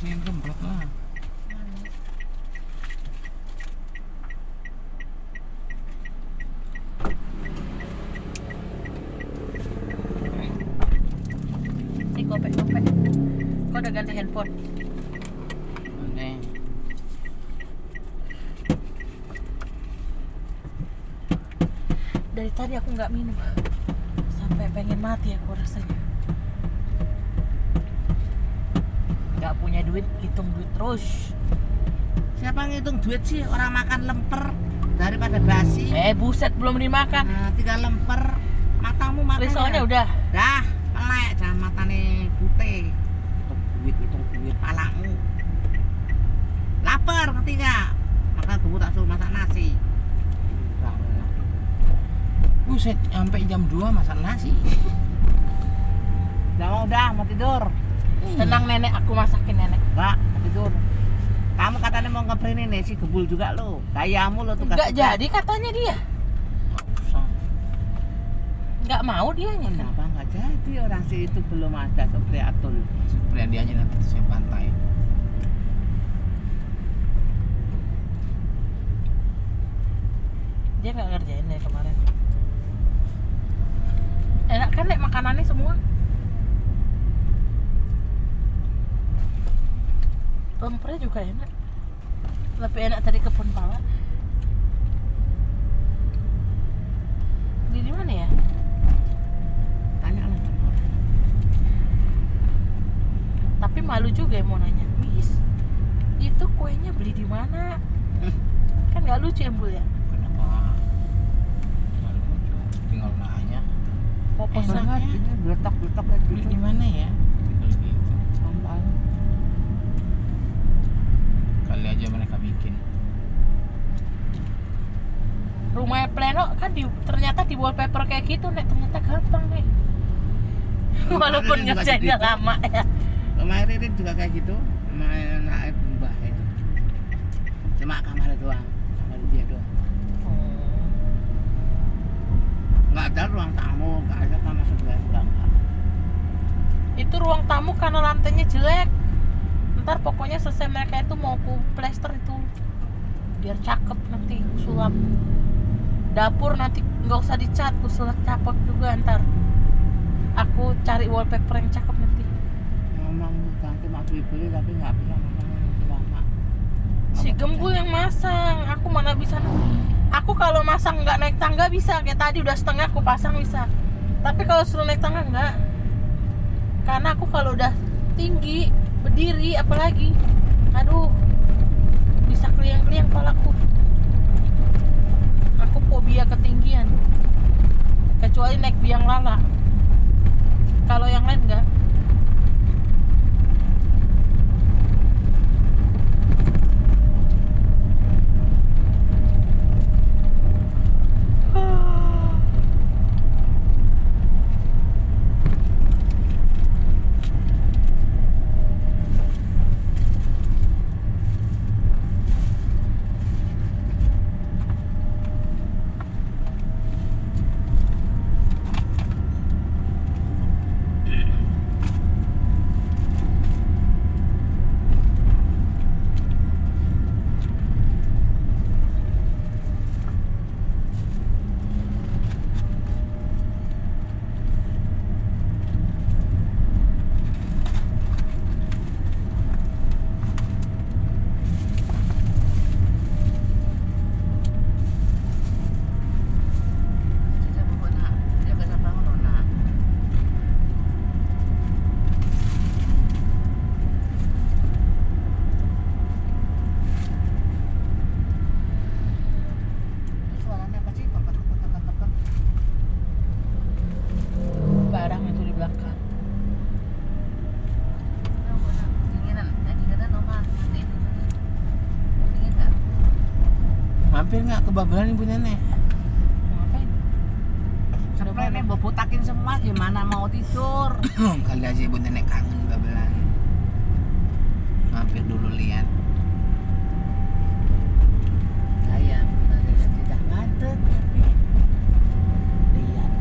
Sini gemblok lah. Ini kopek. Kau udah ganti handphone? Aneh. Dari tadi aku nggak minum sampai pengen mati aku rasanya. Nggak punya duit, hitung duit terus. Siapa ngitung duit sih? Orang makan lemper daripada basi. Buset, belum dimakan. Nah, 3 lemper. Matamu makan. Risolnya udah. Dah, melek jangan matane putih. Hitung duit palamu. Lapar ngerti nggak? Maka kamu tak suruh masak nasi. Buset, sampai jam 2 masak nasi. Mau tidur. Tenang nenek, aku masakin nenek. Enggak, mau tidur. Kamu katanya mau ngeprint ini si gebul juga lo. Gayamu lo tuh. Nggak jadi katanya dia. Nggak usah. Nggak mau dianya kan. Kenapa nggak jadi? Orang si itu belum ada Supriatul. Sebenarnya dia aja nanti saya pantai. Dia nggak ngerjain dari kemarin. Enak kan nek makanannya semua? Lempernya juga enak. Lebih enak dari kebun pala. Di mana ya? Tanya lah sama orang. Tapi malu juga ya mau nanya. Miss, itu kuenya beli di mana? Kan nggak lucu ya Bul ya? Kenapa? Nggak lucu. Tinggal nanya. Mau Enak pesan banget ini geletak-geletak kayak Beli gitu. di mana ya? Tinggal gitu. Sambal. Kali aja mereka bikin. rumahnya Pleno kan ternyata di wallpaper kayak gitu nek, ternyata gampang nek. Walaupun Ririn juga ngerjainnya gitu. lama ya. Rumah Ririn juga kayak gitu. Rumah anak Mbah itu. Cuma kamar doang. Kamar dia doang. Nggak ada ruang tamu, nggak ada kamar sebelah enggak. Itu ruang tamu karena lantainya jelek. Ntar pokoknya selesai mereka itu mau ku plester itu biar cakep nanti sulap. Dapur nanti nggak usah dicat, ku sulap cakep juga ntar. Aku cari wallpaper yang cakep nanti. Ngomong ganti mak beli tapi nggak bisa ngomong lama. Si Gembul yang masang, aku mana bisa. Aku kalau masang nggak naik tangga bisa, kayak tadi udah setengah aku pasang bisa. Tapi kalau suruh naik tangga nggak. Karena aku kalau udah tinggi berdiri apalagi, aduh, bisa keliang-keliang kepalaku. Aku fobia ketinggian. Kecuali naik biang lala. Kalau yang lain enggak. Barang itu di belakang. Mampir nggak ke Babelan ibu nenek? Ngapain? Spraynya bobotakin semua gimana mau tidur. Kali aja ibu nenek kangen Babelan. Mampir dulu lihat. Saya sebenarnya tidak ngadeg tapi lihat.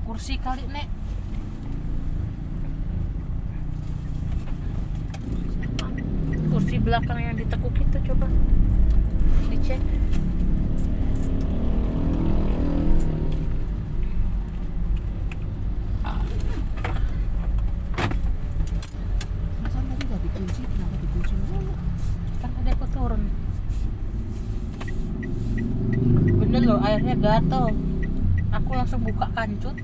kursi kali nek. Kursi belakang yang ditekuk itu coba dicek. Masa tadi udah dikunci, kenapa dikunci mulu? Kan tadi aku turun. Bener loh, airnya gatel. Aku langsung buka kancut.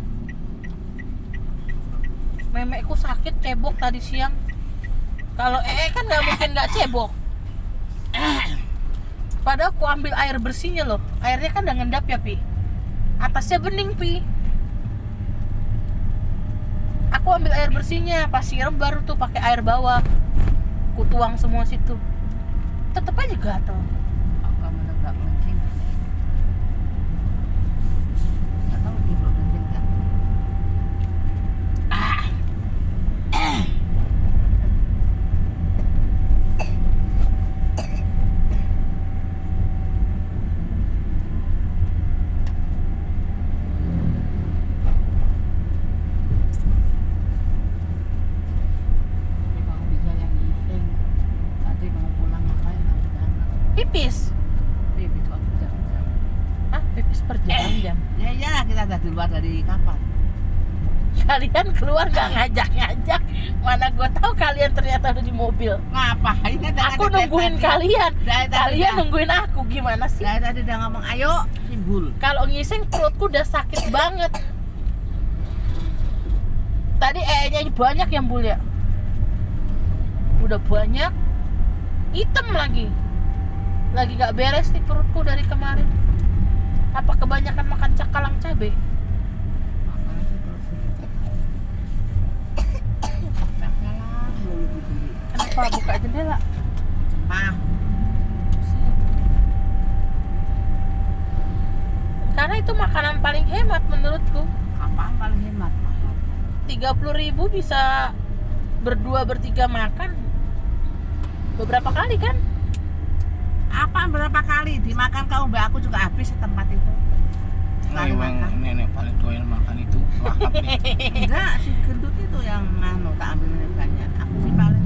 Memekku sakit cebok tadi siang. Kalau kan nggak mungkin nggak cebok. Padahal aku ambil air bersihnya loh. Airnya kan udah ngendap ya Pi. Atasnya bening Pi. Aku ambil air bersihnya, pas siram baru tuh pakai air bawah. Ku tuang semua situ. Tetep aja gatel. Aku kamu nggak kencing. Nggak tahu dia belum kencing kan? Tapi kamu bisa yang ngising. Tadi kamu pulang ngapain? Kamu banget. Pipis. Pipis waktu jam-jam. Ah, pipis per jam-jam. Ya iyalah kita udah di luar dari kapal. Kalian keluar nggak ngajak-ngajak. Mana gue tahu kalian ternyata udah di mobil. Ngapain? Aku nungguin kalian. Dari tadi Kalian dah. nungguin aku gimana sih? Dari tadi udah ngomong ayo simbol. Kalau ngising perutku udah sakit banget. Tadi nya banyak yang Bul ya. Udah banyak. Hitam lagi. Lagi gak beres nih perutku dari kemarin. Apa kebanyakan makan cakalang cabe? Kenapa buka jendela? Mah, Karena itu makanan paling hemat menurutku. apaan paling hemat? 30.000 bisa berdua bertiga makan beberapa kali kan? Apaan berapa kali dimakan kau mbak aku juga habis setempat itu. Nah, Sekali emang makan. nenek paling doyan makan itu lahap nih. Enggak, si gendut itu yang nganu tak ambil banyak. Aku sih paling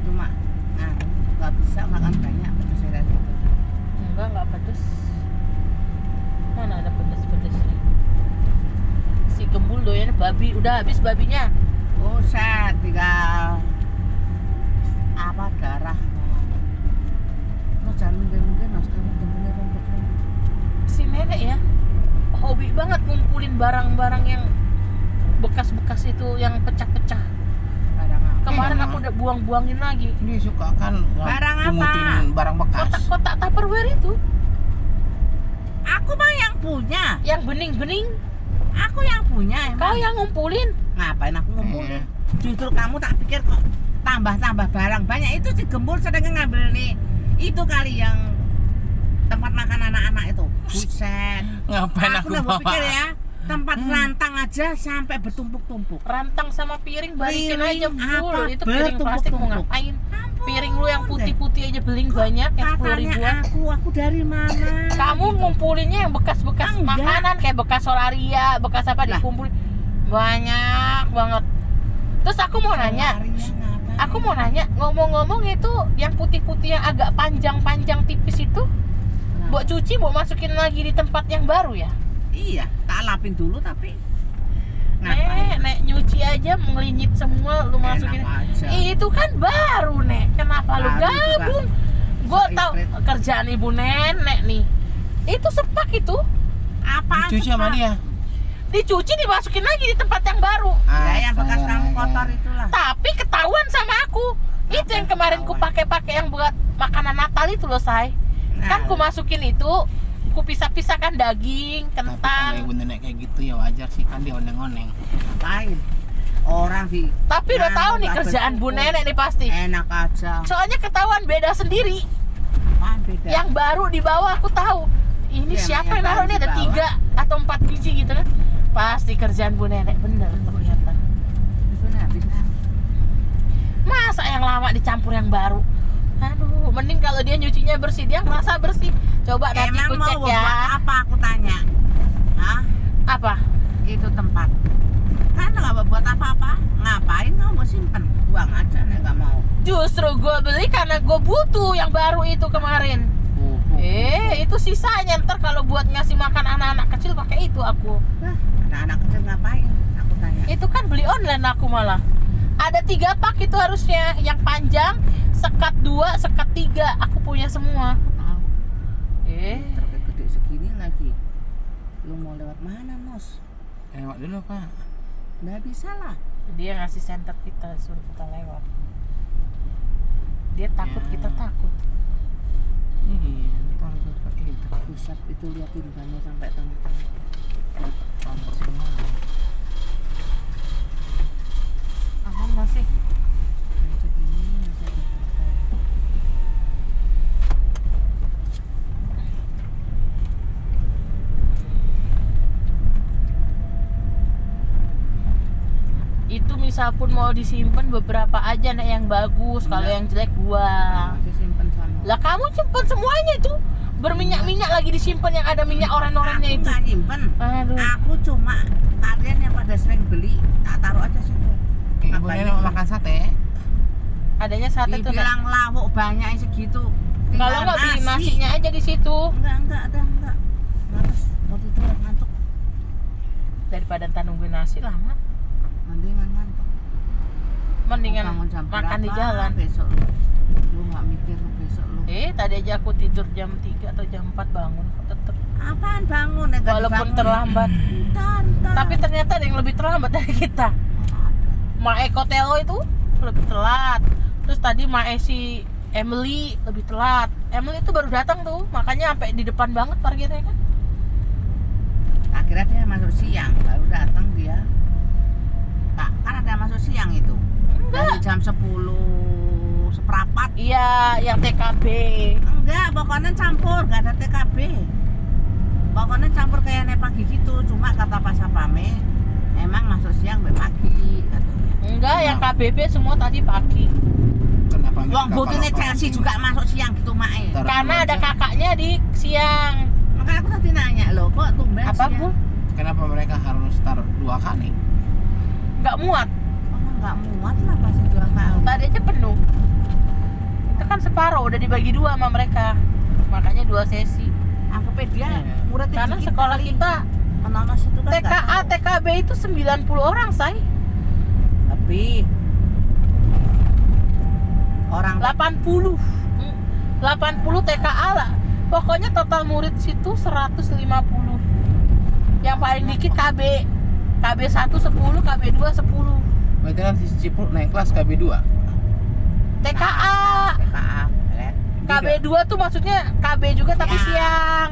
cuma nganu nggak bisa makan banyak pedes saya itu. Enggak pedes. Mana ada pedes-pedesnya? Si Gembul doyan babi, udah habis babinya. Buset, tinggal apa darah. Mas jangan mungkin mas kamu temennya rombok. Si nenek ya hobi banget ngumpulin barang-barang yang bekas-bekas itu yang pecah-pecah. Barang apa? Kemarin Iya, aku udah buang-buangin lagi. Ini suka kan Barang apa? ngumutin barang bekas. Kotak-kotak Tupperware itu Aku mah yang punya. yang bening-bening. Aku yang punya emang. Kau yang ngumpulin. Ngapain aku ngumpulin? Iya. Justru kamu tak pikir kok tambah-tambah barang banyak. Itu si Gembul sedang ngambil nih. Itu kali yang tempat makan anak-anak itu. Buset. Ngapain Aku aku udah bawa? berpikir ya, tempat rantang aja sampai bertumpuk-tumpuk. Rantang sama piring balikin Piring aja Bul. apa? Itu piring plastik mau Bertumpuk-tumpuk. ngapain? Ampun Piring lu yang deh. putih-putih aja beling banyak yang 10 Katanya ribuan. aku dari mana? Kamu ngumpulinnya yang bekas-bekas Enggak. makanan kayak bekas solaria, bekas apa Lah. dikumpulin banyak banget. Terus aku mau nanya, aku mau nanya, ngomong-ngomong itu yang putih-putih yang agak panjang-panjang tipis itu, buat cuci, buat masukin lagi di tempat yang baru ya? Iya, tak lapin dulu tapi Nek nyuci aja ngelinyit semua lu masukin. aja. Itu kan baru Nek, kenapa lu Baru juga. gabung? Gue tau Seiprit. kerjaan ibu nenek nih. Itu sepak itu. Apaan? Cuci sama Pak? dia. Dicuci dimasukin lagi di tempat yang baru. Ya yang bekas Astaga. kamu kotor itulah. Tapi ketahuan sama aku. Itu Apa yang kemarin ku ketahuan? pakai-pakai yang buat makanan Natal itu loh, Say. Kan ku masukin itu, ku pisah-pisahkan daging, Tapi kalau kentang. ibu nenek kayak gitu ya wajar sih kan dia oneng-oneng. Ngapain? Orang di Tapi udah Nah, tahu nih nggak kerjaan Bu bersyukur. Nenek nih pasti. enak aja. Soalnya ketahuan beda sendiri. Apaan beda? Yang baru di bawah aku tahu. Ini Iya, siapa yang yang naruh baru ini di ada bawah. 3 atau 4 biji gitu kan. Pasti kerjaan Bu Nenek bener ternyata. Bener, bisa. Masa yang lama dicampur yang baru? Aduh, mending kalau dia nyucinya bersih, dia merasa bersih. Coba nanti Emang ku mau cek buat ya. apa aku tanya? Hah? Apa? itu tempat. Kan nggak buat apa-apa. Ngapain kamu mau simpen? Buang aja nih nggak mau. Justru gue beli karena gue butuh yang baru itu kemarin. Itu sisanya ntar kalau buat ngasih makan anak-anak kecil pakai itu aku. Nah, anak-anak kecil ngapain? Aku tanya. Itu kan beli online aku malah. Ada 3 pak itu harusnya, yang panjang, sekat 2, sekat 3. Aku punya semua. Tahu. Terlalu gede segini lagi. Lu mau lewat mana, Nos? Lewat dulu Pak. Nggak bisa lah. Dia ngasih senter kita, suruh kita lewat. Dia takut, Ya. kita takut. Iya, kalau pakai itu Pusat itu liatin bannya sampai tengah-tengah. kompor semua. Aman masih. Macam gini masih ada apa? Itu misal pun mau disimpan beberapa aja nih yang bagus, kalau Enggak. yang jelek buang. Masih simpen sana. Lah kamu simpan semuanya itu. Berminyak-minyak lagi disimpan yang ada minyak oren-orennya Aku itu. nggak nyimpen. Aduh. Aku cuma kalian yang pada sering beli, tak taruh aja situ. Ibu Ngapain Nenek mau itu? makan sate. Adanya sate tuh. Dibilang lawuk banyak yang segitu. Kalau Tinggal nggak beli nasi. nasinya aja di situ. Enggak, enggak. Males, mau tidur ngantuk. Daripada ntar nungguin nasi lama. Mendingan ngantuk. Mendingan Bangun jam makan di berapa jalan. besok lu nggak mikir lu besok lu. Tadi aja aku tidur jam 3 atau jam 4 bangun kok tetep. Apaan bangun ya? Nggak Walaupun dibangun. terlambat. Entar. Tapi ternyata ada yang lebih terlambat dari kita. Mae Kotelo itu lebih telat. Terus tadi Mae si Emily lebih telat. Emily itu baru datang tuh, makanya sampai di depan banget parkirnya kan. Akhirnya dia masuk siang, baru datang dia. Tak, kan ada masuk siang itu. Dari jam 10 seperempat. Iya, yang TKB. Enggak, pokoknya campur, enggak ada TKB. Pokoknya campur kayak nek pagi gitu, cuma kata Pak Sapame emang masuk siang sampai pagi katanya. Enggak, yang KBB semua tadi pagi. Kenapa Wong mereka butine kalau Chelsea pagi- juga masuk siang gitu Mae. Taruh Karena dulu ada aja. kakaknya di siang. Makanya aku tadi nanya loh, kok tumben Apa siang? Bu? Kenapa mereka harus taruh 2 kali? Enggak muat. Oh, enggak muat lah pasti 2 kali. Tadi aja penuh. Itu kan separuh udah dibagi 2 sama mereka. Makanya 2 sesi. Anggapnya dia Iya. murid Karena sekolah kita Menonos itu kan nggak TKA, tahu. TKB itu 90 orang, say. Tapi orang 80. 80 TKA lah. Pokoknya total murid situ 150. Yang paling dikit KB. KB 1 10, KB 2 10. Berarti nanti si Cipul naik kelas KB2. TKA. TKA lihat. KB 2 tuh maksudnya KB juga tapi Ya. siang.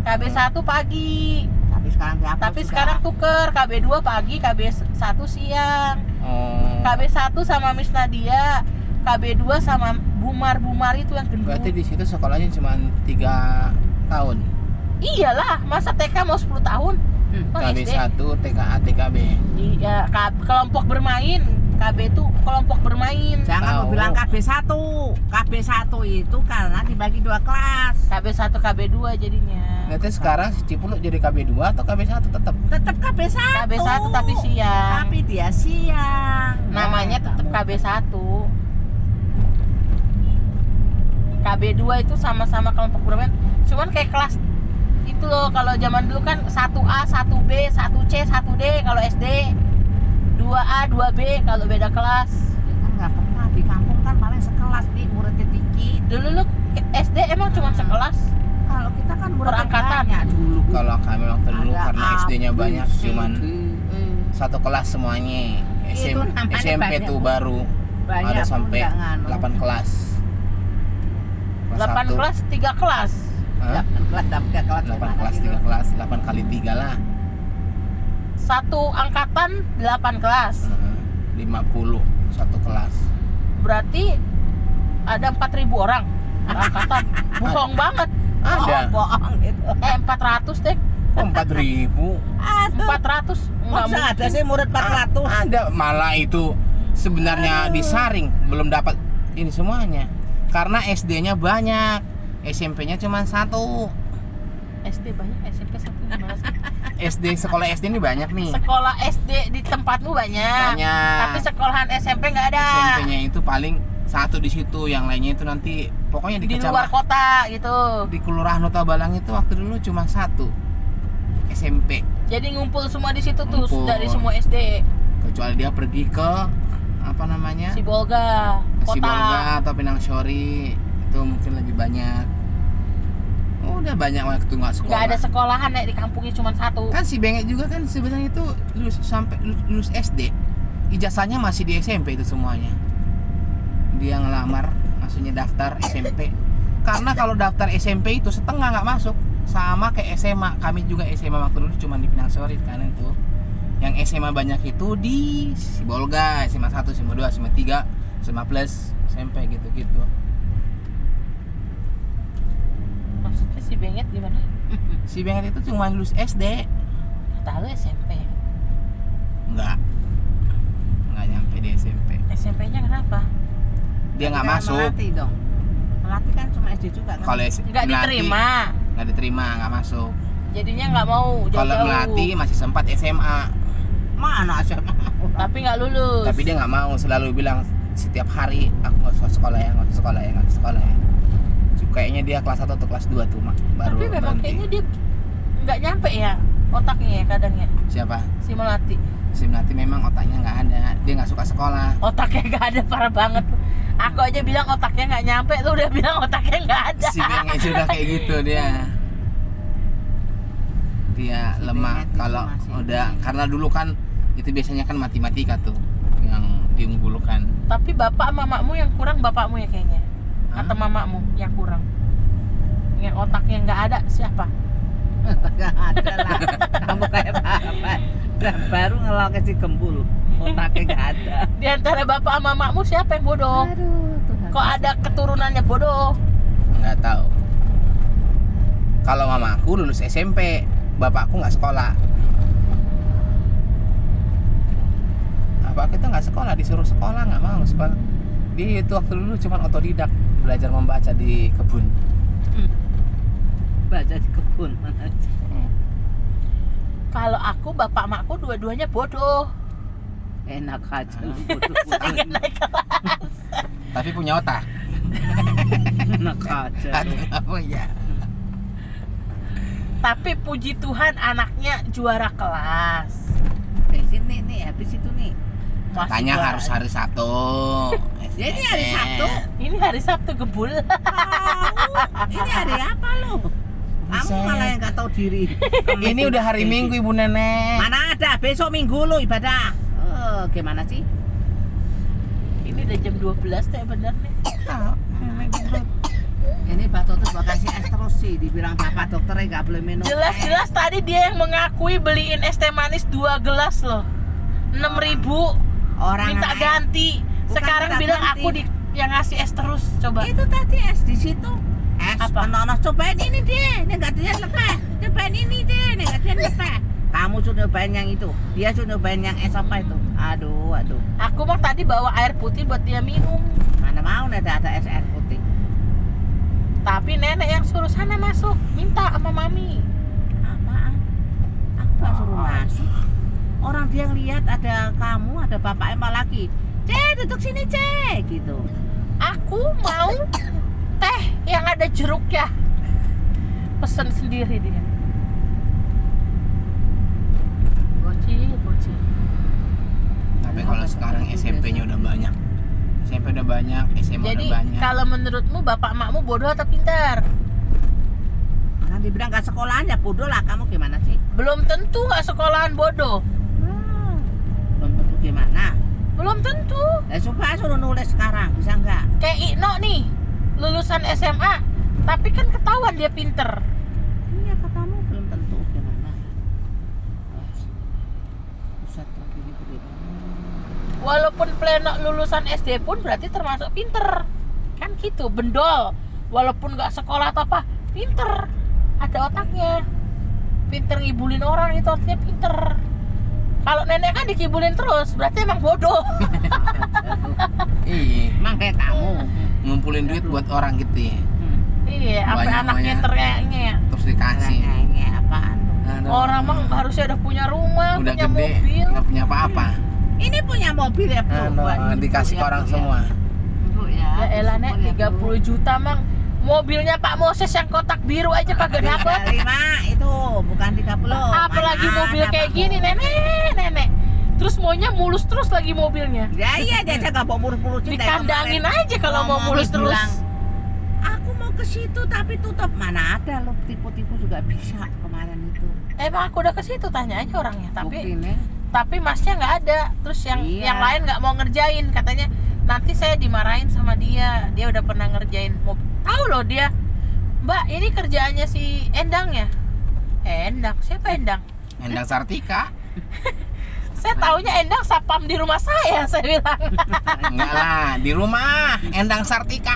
KB 1 pagi. Tapi sekarang dihapus Tapi sudah. sekarang tuker KB 2 pagi, KB 1 siang. Oh. KB 1 sama Miss Nadia, KB 2 sama Bumar itu yang gendut. Berarti di situ sekolahnya cuma 3 tahun. Iyalah, masa TK mau 10 tahun? Oh, SD. KB1, TKA, TKB. Iya, kelompok bermain. KB itu kelompok bermain. Jangan Tahu. lu bilang KB1. KB1 itu karena dibagi 2 kelas. KB 1, KB 2 jadinya. Berarti sekarang si Cipul jadi KB2 atau KB1 tetap? Tetap KB1. KB 1 tapi siang. Tapi dia siang. Namanya tetap KB 1. KB 2 itu sama-sama kelompok bermain. Cuman kayak kelas itu loh, kalau zaman dulu kan 1A, 1B, 1C, 1D kalau SD. 2A, 2B kalau beda kelas. Ya kan nggak pernah di kampung kan paling sekelas nih muridnya dikit. Dulu lu SD emang cuma sekelas. Kalau kita kan muridnya Perangkatan. banyak dulu. Kalau kami waktu dulu Ada karena A, SD-nya B, banyak, C, cuman D, E. satu kelas semuanya. Itu namanya SMP banyak, tuh Bu. baru Banyak ada pun sampai nggak nganu. 8 kelas. 8 1. kelas, 3 kelas. Hah? 8 kelas 8 kelas, 3 kelas, 8 kali 3 lah. Satu angkatan 8 kelas. 50 satu kelas. Berarti ada 4.000 orang angkatan. Bohong banget. Ada. Bohong itu. 400 deh. Oh, 4.000. Aduh. 400 enggak Masa ada mungkin. sih murid 400? Ada, malah itu sebenarnya disaring, belum dapat ini semuanya. Karena SD-nya banyak, SMP-nya cuma 1. SD banyak, SMP satu gimana sih? Sekolah SD ini banyak nih. Sekolah SD di tempatmu banyak. Banyak. Tapi sekolahan SMP nggak ada. SMP-nya itu paling satu di situ, yang lainnya itu nanti pokoknya Di luar kota gitu. di Kelurahan Nusa Balang itu waktu dulu cuma satu SMP, Jadi ngumpul semua di situ tuh Ngumpul. dari semua SD. kecuali dia pergi ke apa namanya Sibolga, ke kota. Sibolga atau Pinang Sori, itu mungkin lebih banyak. Udah banyak waktu nggak sekolah. Nggak ada sekolahan di kampungnya cuma satu. Kan si Bengek juga kan sebenarnya itu lulus SD, ijazahnya masih di SMP itu semuanya. Dia ngelamar, maksudnya daftar SMP. Karena kalau daftar SMP itu setengah nggak masuk, sama kayak SMA. Kami juga SMA waktu dulu cuma di Pinang Sori kan itu. Yang SMA banyak itu di Sibolga, SMA 1, SMA 2, SMA 3, SMA plus, SMP gitu-gitu. Maksudnya si Benget gimana? Si Bengek itu cuma lulus SD. Kata lu SMP. Enggak nyampe di SMP. SMP-nya kenapa? Dia nggak masuk. Melati dong. Melati kan cuma SD juga kan. Kalau Nggak diterima. nggak diterima, nggak masuk. Jadinya nggak mau Kalau jauh-jauh. Melati masih sempat SMA, Mana SMA? Tapi nggak lulus. tapi dia nggak mau, selalu bilang setiap hari aku nggak usah sekolah ya, nggak usah sekolah ya, nggak usah sekolah ya. Kayaknya dia kelas 1 atau kelas 2 tuh baru Tapi memang berhenti. kayaknya dia nggak nyampe ya otaknya ya kadang ya. Siapa? Si Melati. Si Melati memang otaknya nggak ada, dia nggak suka sekolah. Otaknya nggak ada, parah banget. Aku aja bilang otaknya nggak nyampe, tuh udah bilang otaknya nggak ada. Si Bengek sudah kayak gitu dia. Dia Si lemah Bengek itu kalau masih udah, ini. karena dulu kan itu biasanya kan matematika tuh yang diunggulkan. Tapi bapak mamamu yang kurang, bapakmu ya kayaknya. Hah? Atau mamamu yang kurang. Yang otaknya nggak ada siapa? Gak ada lah. Kamu kayak apa? Baru ngelok ke si Gembul. Otaknya gak ada. Di antara bapak sama mamamu siapa yang bodoh? Aduh, Tuhan. Kok ada keturunannya bodoh? Nggak tahu. Kalau mamaku lulus SMP, bapakku nggak sekolah. Bapakku itu nggak sekolah, disuruh sekolah nggak mau sekolah. Dia itu waktu dulu cuma otodidak, belajar membaca di kebun. Baca di kebun mana aja. Kalau aku, bapak makku dua-duanya bodoh. Enak aja lu Sering bodoh-bodoh. naik kelas. Tapi punya otak. Enak aja lu. Aduh, apa ya? Tapi puji Tuhan anaknya juara kelas. Sini nih, habis itu nih. Masih Katanya juara. harus hari Sabtu. Ya, ini hari Sabtu. Ini hari Sabtu gebul. Ini hari apa lu? Kamu Buset. malah yang gak tahu diri. Ini udah hari Minggu Ibu Nenek. Mana ada, besok Minggu lu ibadah. Oh, gimana sih? Ini udah jam 12 teh bener nih. Ini Pak Toto bakal kasih es terus sih. Dibilang bapak dokternya gak boleh minum. Jelas-jelas tadi dia yang mengakui beliin es teh manis 2 gelas loh. 6.000 Orang minta anak- ganti. Bukan Sekarang minta bilang ganti. aku yang ngasih es terus. Coba. Itu tadi es di situ. Es Apa? Nonos cobain ini deh. Ini gak dia lepeh. Cobain ini deh. Ini gak dia lepeh. Kamu sudah nyobain yang itu. Dia sudah nyobain yang es apa itu. Aduh. Aku mah tadi bawa air putih buat dia minum. Mana mau ada es air putih. Tapi nenek yang suruh sana masuk. Minta sama mami. Apaan? Aku gak suruh masuk. Orang dia ngeliat ada kamu, ada bapak emak lagi. Cek, duduk sini cek, gitu. Aku mau teh yang ada jeruknya. Pesen sendiri dia. Bocil. Tapi kalau sekarang SMP-nya udah banyak. SMP udah banyak, SMA Jadi udah banyak. kalau menurutmu bapak makmu bodoh atau pintar? Orang dibilang gak sekolahan ya bodoh lah, kamu gimana sih? Belum tentu nggak sekolahan bodoh. Belum tentu gimana? Belum tentu. Supaya suruh nulis sekarang, bisa nggak? Kayak Ino nih, lulusan SMA, tapi kan ketahuan dia pinter. Iya katamu belum tentu gimana? Pusat lagi ini gede banget. Walaupun pleno lulusan SD pun berarti termasuk pinter. Kan gitu, bendol. Walaupun nggak sekolah atau apa, pinter. Ada otaknya. Pinter ngibulin orang itu artinya pinter. Kalau nenek kan dikibulin terus, berarti emang bodoh. Iya, Emang kayak kamu. ngumpulin duit buat orang gitu ya. Iya, sampai Banyak, anaknya banyak. teriaknya. Terus dikasih. Nge apaan lu? Aduh. Orang mah harusnya udah punya rumah, udah punya gede, mobil. nggak punya apa-apa. Ini punya mobil ya, Bu. Aduh, dikasih ke orang semua. Bu ya. Ya elah Nek, bersyukur ya, Bu. 30 juta mang. Mobilnya Pak Moses yang kotak biru aja kagak dapet. 35 itu, bukan 30. Apalagi Mana mobil ada, kayak Bu? gini, nenek. Terus maunya mulus terus lagi mobilnya. Ya iya, dia gak mau mulus-mulus. Dikandangin aja kalau mau mulus terus. Aku mau ke situ tapi tutup. Mana ada lo tipu-tipu juga bisa kemarin itu. Emang aku udah ke situ, tanya aja orangnya. Buktinya. Tapi masnya nggak ada. Terus yang Iya. lain nggak mau ngerjain, katanya nanti saya dimarahin sama dia. Dia udah pernah ngerjain mobil. Tahu loh dia, Mbak, ini kerjaannya si Endang ya? Endang, siapa Endang? Endang Sartika. Saya taunya Endang sapam di rumah saya bilang. Enggak lah, di rumah Endang Sartika.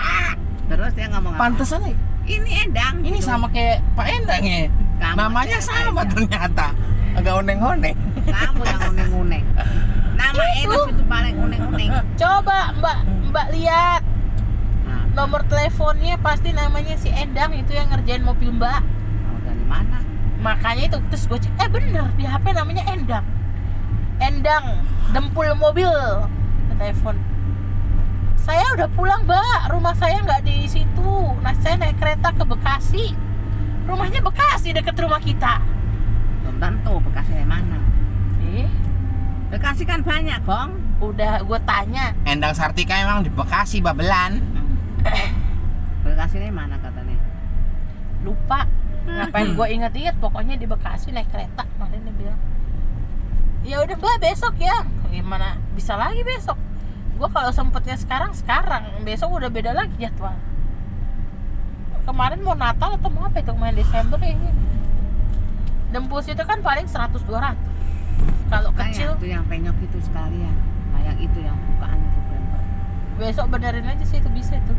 Terus dia ngomong apa? Pantesan nih. Ini Endang. Ini gitu. sama kayak Pak Endang ya. Kamu Namanya siapa sama Endang? ternyata. Agak oneng-oneng. Kamu yang uneng-uneng. Nama Enos itu paling uneng-uneng. Coba Mbak lihat Nah, nomor teleponnya, pasti namanya si Endang itu yang ngerjain mobil Mbak. oh, dari mana? Makanya itu terus gue cek, bener di HP namanya Endang dempul mobil. Ke telepon, saya udah pulang Mbak, rumah saya nggak di situ. Nah saya naik kereta ke Bekasi, rumahnya Bekasi deket rumah kita. Belum tentu Bekasi dari mana. Eh, Bekasi kan banyak, Gong. udah gue tanya, Endang Sartika emang di Bekasi, Babelan. Bekasi dari mana katanya? lupa. Ngapain gue inget-inget, pokoknya di Bekasi naik kereta kemarin dia bilang. Ya udah Mbak, besok ya. Gimana bisa lagi besok? Gue kalau sempetnya sekarang, besok udah beda lagi jadwal. Kemarin mau Natal atau mau apa itu, kemarin Desember ya ini. Dempus itu kan paling 100-200. Kalau kecil, Itu yang penyok itu sekalian. Nah, yang itu yang bukaan itu bemper. besok benerin aja sih, itu bisa itu.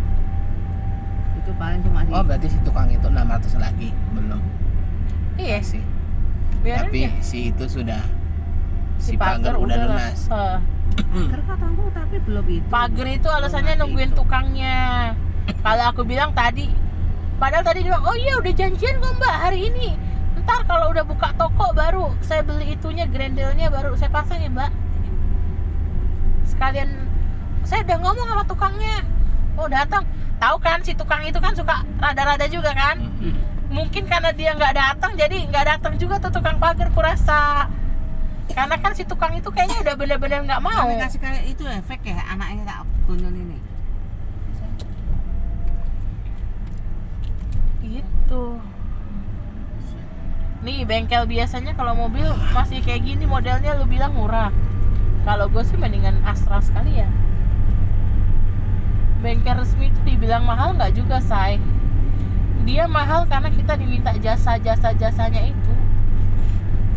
Itu paling cuma di Oh, berarti si tukang itu 600 lagi belum. Iya Sih. biarin Tapi aja. si itu sudah si pagar udah lah. lunas. pagar katamu tapi belum itu. Pagar itu alasannya Belum nungguin itu. tukangnya. Kalau aku bilang tadi, padahal tadi dia bilang, oh iya udah janjian kok Mbak hari ini. Ntar kalau udah buka toko baru saya beli itunya, grendelnya baru saya pasang ya Mbak. Sekalian saya udah ngomong sama tukangnya, mau datang. Tahu kan si tukang itu kan suka rada-rada juga kan. Mungkin karena dia nggak datang, jadi nggak datang juga tuh tukang pagar kurasa. Karena kan si tukang itu kayaknya udah bener-bener nggak mau. Kami kasih kayak itu efek ya anaknya tak gunung ini. Gitu. Nih bengkel biasanya kalau mobil masih kayak gini modelnya lu bilang murah. Kalau gue sih mendingan Astra sekali ya. Bengkel resmi itu dibilang mahal nggak juga say. Dia mahal karena kita diminta jasanya itu.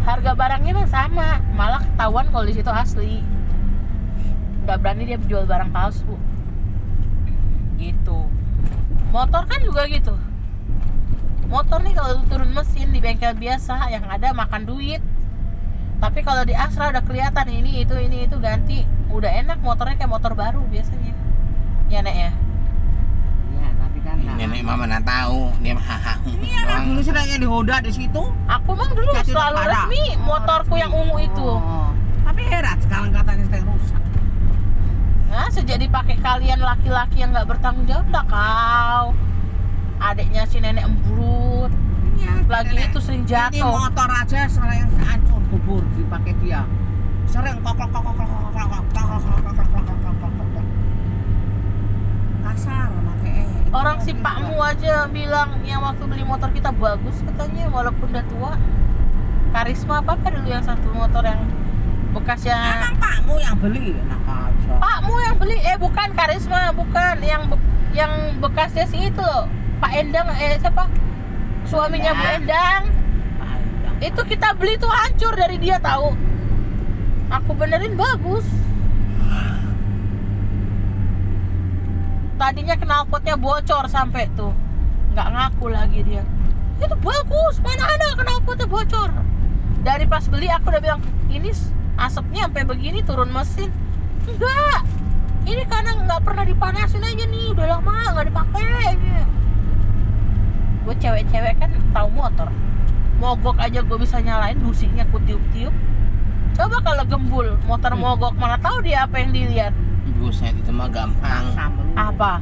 Harga barangnya mah sama, malah ketahuan kalau di situ asli. Nggak berani dia jual barang palsu. Gitu. Motor kan juga gitu. Motor nih kalau turun mesin di bengkel biasa yang ada makan duit. Tapi kalau di Astra udah kelihatan ini itu ganti. Udah enak, motornya kayak motor baru biasanya. Ya Nek ya. Iya, tapi kan Nenek mama nggak tahu, dia mah hahaha. Iya, kan dulu sedangnya di Honda di situ. Aku mah dulu Jadi selalu parah. resmi motorku yang ungu itu. Oh. Tapi heran sekarang katanya sedang rusak. Nah, sejak dipakai kalian laki-laki yang nggak bertanggung jawab lah kau. Adiknya si nenek embrut. Iya, Lagi nenek. itu sering Ini jatuh. motor aja sering hancur bubur dipakai dia. Sering kasar pakai. Orang si Pakmu aja bilang yang waktu beli motor kita bagus katanya walaupun udah tua. Karisma apa dulu yang satu motor yang bekasnya. Emang Pakmu yang beli enak aja. Pakmu yang beli, bukan Karisma, bukan yang bekasnya si itu loh. Pak Endang, siapa? Suaminya Bu Endang. Itu kita beli tuh hancur dari dia tahu. Aku benerin bagus. Tadinya knalpotnya bocor sampai tuh. Nggak ngaku lagi dia. Itu bagus, mana ada knalpotnya bocor. Dari pas beli aku udah bilang, ini asapnya sampai begini turun mesin. Enggak. Ini karena nggak pernah dipanasin aja nih, udah lama nggak dipakai. Gue cewek-cewek kan tahu motor. Mogok aja gue bisa nyalain, businya ku tiup-tiup. Coba kalau gembul, motor mogok, mana tahu dia apa yang dilihat. Buset, itu mah gampang. Sama lu. Apa?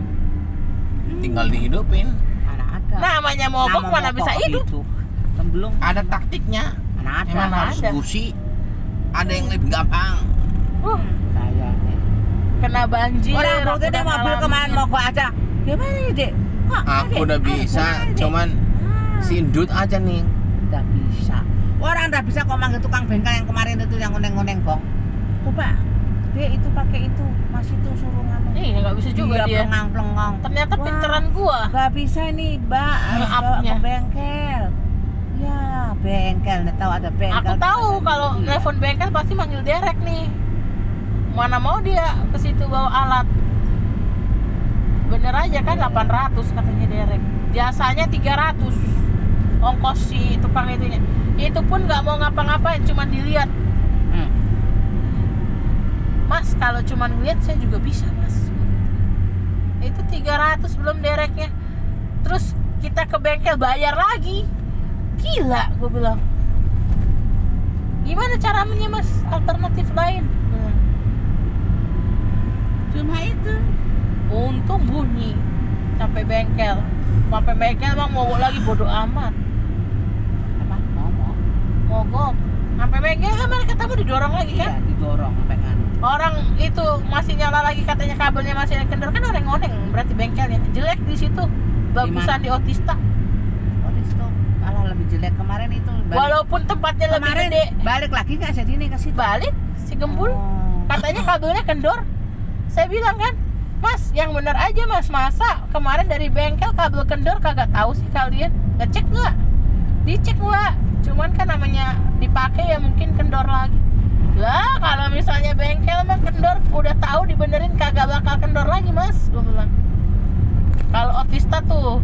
Tinggal dihidupin. Mana ada. Namanya mogok mana bisa hidup. Temblung. Ada taktiknya. Mana ada. Emang harus ada. busi. Ada yang lebih gampang. Kayaknya. Kena banjir. Orang aku bukti udah mobil ngalamin. kemarin mogok aja. Gimana nih, Dek? Kok Aku Dek? udah bisa, Gimana, Dek? cuman si Indut aja nih. Nggak bisa. Orang nggak bisa kok manggil tukang bengkel yang kemarin itu yang ngoneng-ngoneng bong. Coba dia itu pakai itu masih tuh suruh nganu. Iya nggak bisa juga dia. Pelengong. Ternyata Wah, pinteran gua. Nggak bisa nih, Mbak. Harus bawa ke Maafnya. bengkel. Ya bengkel, nggak tahu ada bengkel. Aku tahu Ada kalau iya. telepon bengkel pasti manggil derek nih. Mana mau dia ke situ bawa alat. Bener aja kan 800 katanya derek. Biasanya 300 ongkos si tukang itunya. Itu pun nggak mau ngapa-ngapain, cuma dilihat. Mas, kalau cuma ngeliat saya juga bisa, Mas. Itu 300 belum dereknya. Terus kita ke bengkel bayar lagi. Gila, gue bilang. Gimana caranya, Mas? Alternatif lain. Cuma itu. Untung bunyi sampai bengkel. Sampai bengkel bang mogok lagi, bodoh amat. Apa? Ngomong. Mogok. Sampai bengkel kan mereka katamu didorong lagi Iya, kan? didorong sampai nganu. Orang itu masih nyala lagi katanya kabelnya masih kendor kan oneng-oneng berarti bengkelnya jelek di situ. Bagusan di Otista. Oh, di situ malah lebih jelek kemarin itu. Walaupun tempatnya lebih kemarin gede. balik lagi nggak jadi nih ke situ. Balik si Gembul. Oh. Katanya kabelnya kendor. Saya bilang kan, Mas, yang bener aja Mas, masa kemarin dari bengkel kabel kendor kagak tahu sih kalian? Ngecek nggak? Dicek nggak? Cuman kan namanya dipakai ya mungkin kendor lagi. Lah kalau misalnya bengkel mah kendor udah tahu dibenerin kagak bakal kendor lagi Mas, gue bilang. Kalau Otista tuh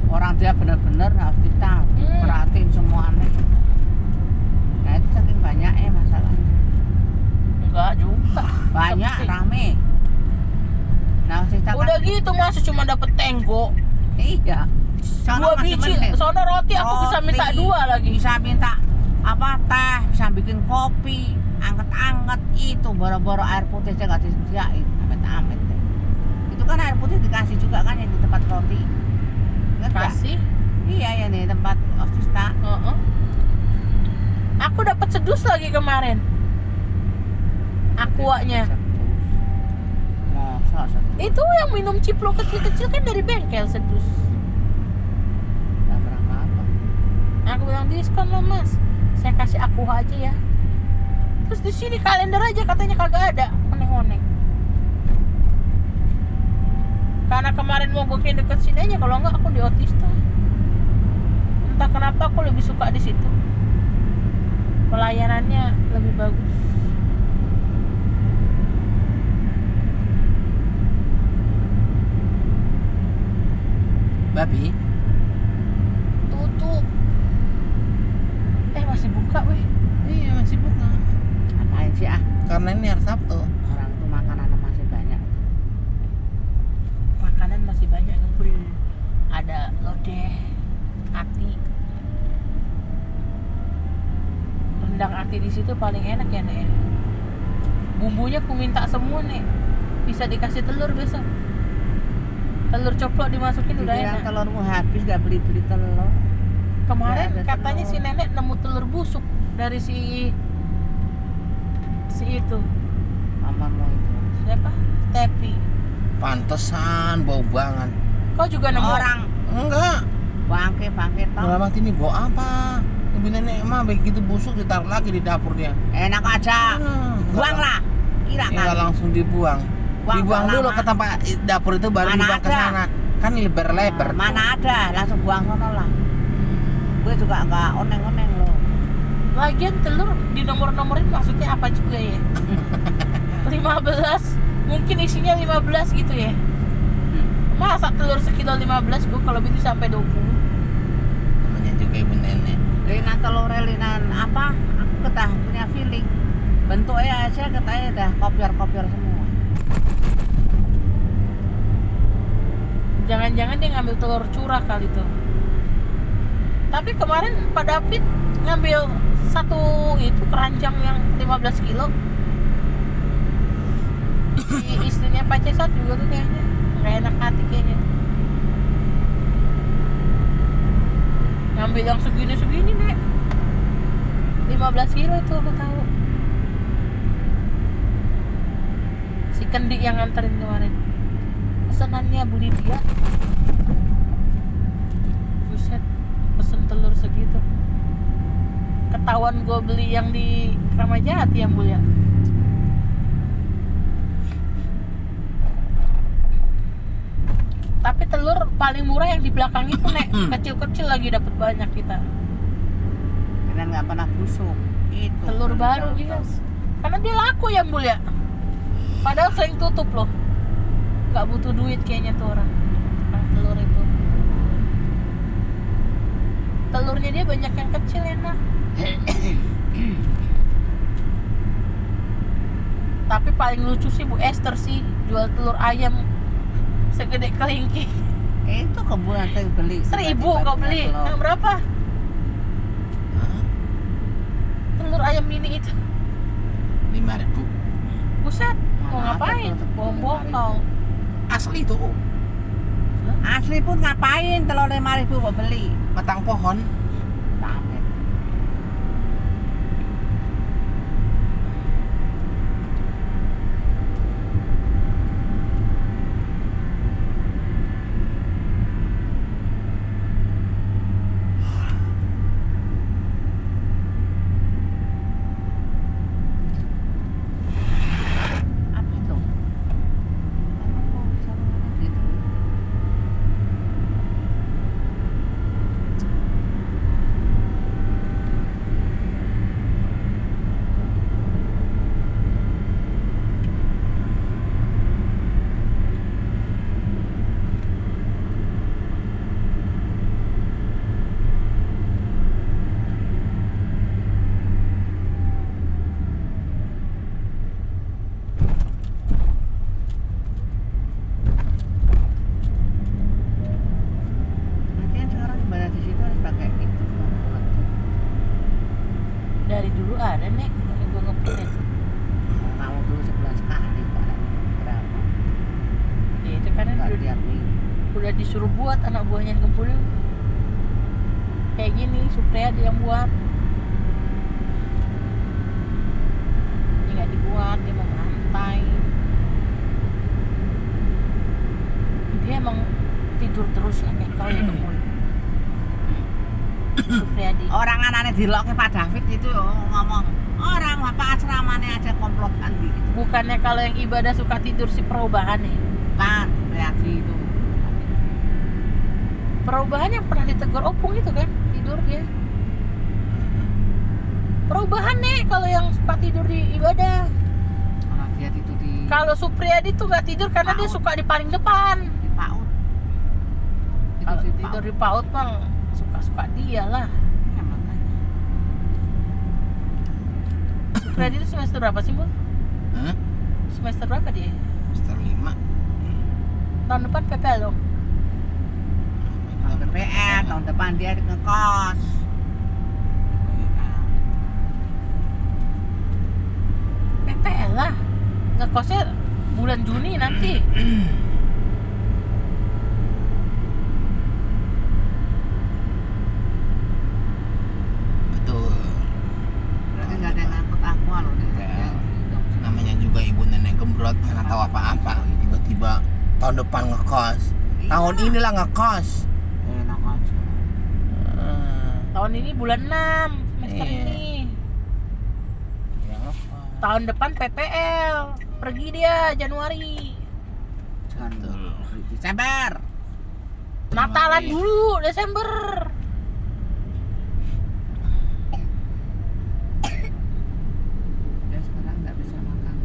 Orang dia bener-bener harus kita perhatiin semuanya. Nah itu saking banyak masalahnya. enggak juga. Banyak Sepi. rame. Nah kita Udah gitu Mas cuma dapet tenggo. Iya. Dua biji, sono roti aku bisa minta dua lagi. Bisa minta apa teh, bisa bikin kopi, anget-anget itu boro-boro air putih saya nggak disediain, amit-amit. Itu kan air putih dikasih juga kan yang di tempat roti. Ingat nggak? Kasih. Iya yang di tempat Otista. Aku dapat sedus lagi kemarin. Aquanya. Masa sedus? Itu yang minum ciplo kecil-kecil kan dari bengkel sedus. Nggak pernah apa. Aku bilang diskon loh Mas. Saya kasih aku aja ya. Terus di sini kalender aja katanya kagak ada, oneng-oneng. Karena kemarin mogoknya deket sini aja, kalau enggak aku di Otista. Entah kenapa aku lebih suka di situ. Pelayanannya lebih bagus. Babi, Tutup. Masih buka weh. iya masih buka. Apain sih ah? Karena ini hari Sabtu. Orang tuh makanannya masih banyak. Makanan masih banyak ngebul. Ada lodeh, ati. Rendang ati di situ paling enak ya Nek. Bumbunya ku minta semua Nek. Bisa dikasih telur besok. Telur coplok dimasukin udah Dibilang enak. telurmu habis gak beli-beli telur. Kemarin Nggak ada katanya telur. si nenek nemu telur busuk dari si itu Mamamu itu. siapa? Tepi. Pantesan bau banget. Kau juga nemu? Orang Enggak. bangke toh. Dalam ini bau apa? Ibu nenek mah begitu busuk ditaruh lagi di dapur dia. Enak aja. Buanglah. Kira Enggak kan. langsung dibuang. Buang Dibuang lama. dulu ke tempat dapur itu baru Mana dibuang ke ada? sana. Kan lebar-lebar. tuh. Mana ada, langsung buang sono lah. Gue juga enggak oneng-oneng loh. Lagian telur di nomor-nomorin maksudnya apa juga ya? 15, mungkin isinya 15 gitu ya. Masa telur sekilo 15, gue kalau begitu sampai 20. Namanya juga ibu nenek. Linan telur linan apa? Aku ketah punya feeling. Bentuknya aja katanya dah kopior-kopior semua. Jangan-jangan dia ngambil telur curah kali tuh. Tapi kemarin Pak David ngambil satu itu keranjang yang 15 kilo. Si istrinya Pak Cesar juga tuh kayaknya nggak enak hati kayaknya. Ngambil yang segini-segini nek 15 kilo itu aku tahu. Si Kendi yang nganterin kemarin. Pesanannya Bu Lydia. Buset, pesen telur segitu. Ketahuan gue beli yang di Kramajati yang Bu ya. Tapi telur paling murah yang di belakang itu nek, kecil-kecil lagi dapat banyak kita. Dan nggak pernah busuk. Itu Telur baru guys. Karena dia laku ya Bu ya. Padahal sering tutup loh. Nggak butuh duit kayaknya tuh orang. Telur itu. Telurnya dia banyak yang kecil enak. Tapi paling lucu sih Bu Esther sih jual telur ayam segede kelingking. Itu kebunan saya beli 1.000 kau beli. Yang berapa? Hah? Telur ayam mini itu. 5.000 Buset, mau Mana ada ngapain? telur Bohong-bohong 5.000. kau. asli tuh, Asli pun ngapain telur 5.000 mau beli? batang pohon. Damit. Apa itu? Oh, sama gitu. Lagian sekarang ibadah di situ harus pakai itu. Dari dulu ada nek, yang gue ngeprint. Kamu dulu sebulan sekali Pak. Berapa? Ya itu karena Enggak udah, tiap minggu. udah disuruh buat anak buahnya yang kumpul. Kayak gini, Supriyadi yang buat. Ini nggak dibuat, dia mau ngantai. Dia emang tidur terus ya kayak kau ya kumpul. Supriyadi. Orang anaknya diloknya Pak David itu ngomong orang bapak asramanya aja komplotan gitu Bukannya kalau yang ibadah suka tidur si perubahan nih. kan Riyadi itu. Perubahan yang pernah ditegur Opung itu kan tidur dia. Perubahan nih kalau yang suka tidur di ibadah. Orang Riyadi itu di Kalau Supriyadi tuh nggak tidur karena dia suka di paling depan. PAUD. Itu Kalau di tidur PAUD. di PAUD bang suka-suka dia lah. Ya, makanya. Supriyadi itu semester berapa sih Bu? Hah? Semester berapa dia? Semester 5. Tahun depan PPL dong. Tahun PPR, tahun depan dia ngekos. PPL lah. Ngekosnya bulan Juni nanti. Betul. Berarti nggak ada yang ngangkut aku loh nih. Ya. Namanya juga ibu nenek gembrot, mana tahu apa-apa. Tiba-tiba tahun depan ngekos. Tahun inilah ngekos. Enak aja. Tahun ini bulan 6 semester Iya. ini. Ya ngekos. Tahun depan PPL. Pergi dia Januari. Jangan Betul. Desember. Natalan dulu Desember. Dia sekarang nggak bisa makan.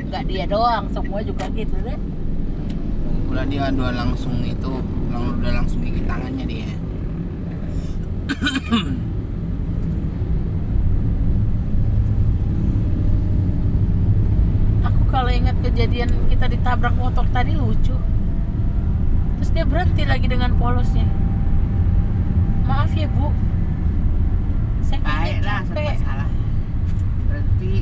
Nggak dia doang, semua juga gitu deh. Pula dia udah langsung itu, udah langsung gigit tangannya dia. Aku kalau ingat kejadian kita ditabrak motor tadi lucu. Terus dia berhenti lagi dengan polosnya. Maaf ya Bu, saya kayaknya Baiklah, serba capek. salah. Berhenti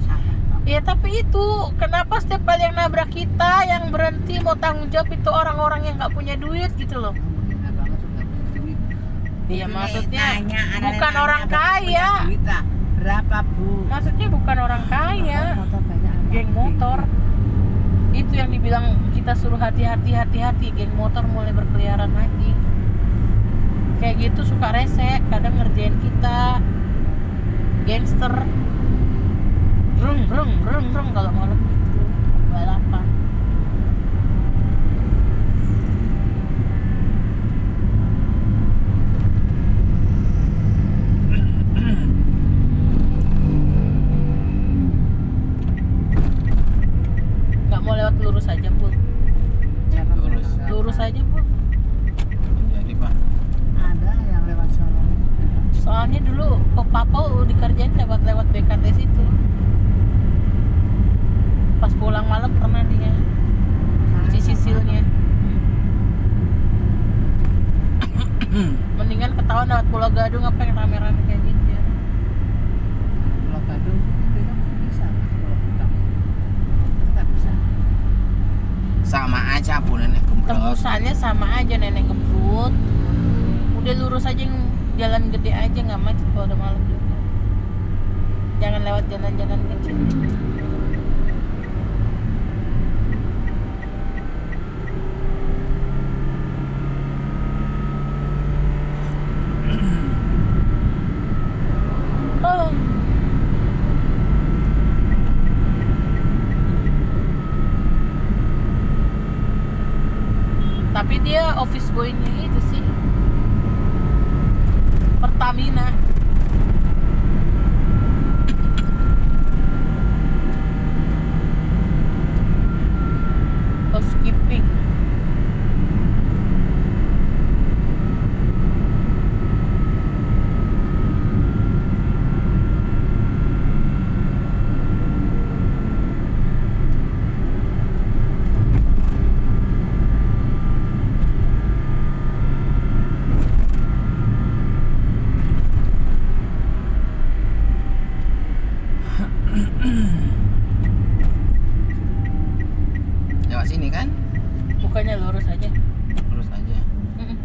salah. Ya tapi itu kenapa setiap kali yang nabrak kita yang berhenti mau tanggung jawab itu orang-orang yang nggak punya duit gitu loh. Menghina banget tuh nggak punya duit. Iya, Itu maksudnya nanya, ada bukan yang orang nanya, kaya. punya duit lah. Berapa Bu? Maksudnya bukan orang kaya, Motor banyak apa? geng motor. Itu yang dibilang kita suruh hati-hati, geng motor mulai berkeliaran lagi. Kayak gitu suka rese, kadang ngerjain kita. Gangster. Rung kalau malam gitu. Balapan. Nggak mau lewat lurus aja, Bu. Siapa Lurus. bilang? Lurus aja, Bu. Jadi Pak, Ada yang lewat sono. Soalnya dulu ke Papa dikerjain lewat BKT situ. Pas pulang malam pernah dia si sisilnya. Mendingan ketahuan lewat Pulau Gadung apa yang rame-rame kayak gitu ya. Pulau Gadung itu kan bisa Pulau Gadung. Nggak bisa. sama aja Bu nenek gembrot. Tembusannya sama aja nenek gembrut. Udah lurus aja yang jalan gede aja nggak macet kalau udah malam juga. Jangan lewat jalan-jalan kecil. Oh. Tapi dia office boy-nya itu sih Pertamina. Housekeeping. Lewat sini kan? Bukannya lurus aja. Lurus aja. Mm-mm.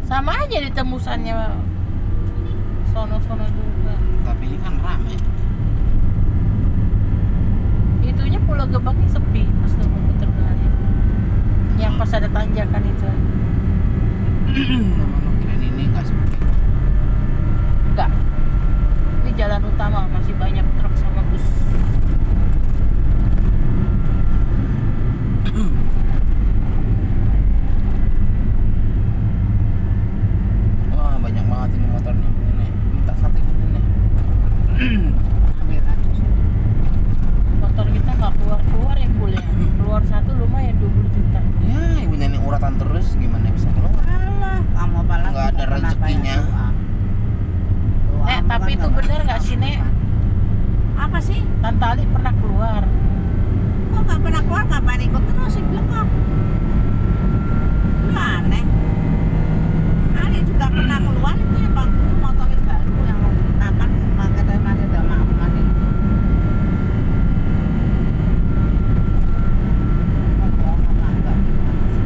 Sama aja di tembusannya sono-sono juga. Tapi ini kan rame. Itunya Pulau Gebangnya sepi pas lu mau puter balik. Yang pas ada tanjakan itu. Nama lu kirain ini nggak sepi. Enggak. Ini jalan utama masih banyak truk sama bus. Wah banyak banget ini motornya nenek. Minta sate nenek. Ambil aja. Motor kita nggak keluar ya boleh. Keluar satu lumayan 20 juta. Ya ibu nenek uratan terus gimana bisa keluar? Alah, kamu apalagi Nggak ada rezekinya. Tapi itu bener nggak sih, Nek? Apa sih? Tante Ali pernah keluar. Kok nggak pernah keluar, ngapain ikut terus sih bilang kok? Lu aneh. Ali juga pernah keluar itu ya bang, itu motornya baru yang napan katanya masih ada maaf masih. Ngomong apa enggak gimana sih?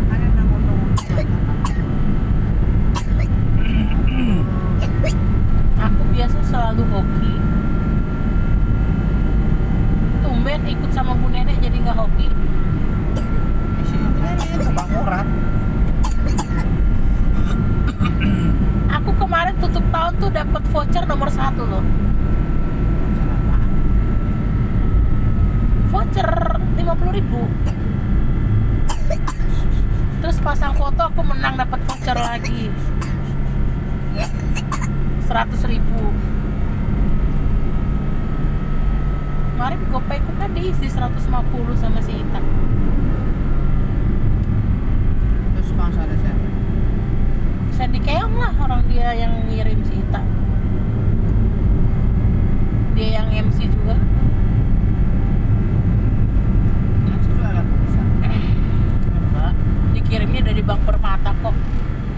Ada yang ngomong-ngomong. Aku biasa selalu hoki. Tumben ikut sama Bu Nenek jadi nggak hoki. Si ibu nenek tukang urat. Aku kemarin tutup tahun tuh dapat voucher nomor 1 loh. Voucher 50.000. Terus pasang foto aku menang dapat voucher lagi 100.000. Kemarin gopayku kan diisi 150 sama si Ita. Terus sponsornya siapa? Sandy Keong lah orang dia yang ngirim si Ita. Dia yang MC juga. Masih juga ada di Bank Permata kok.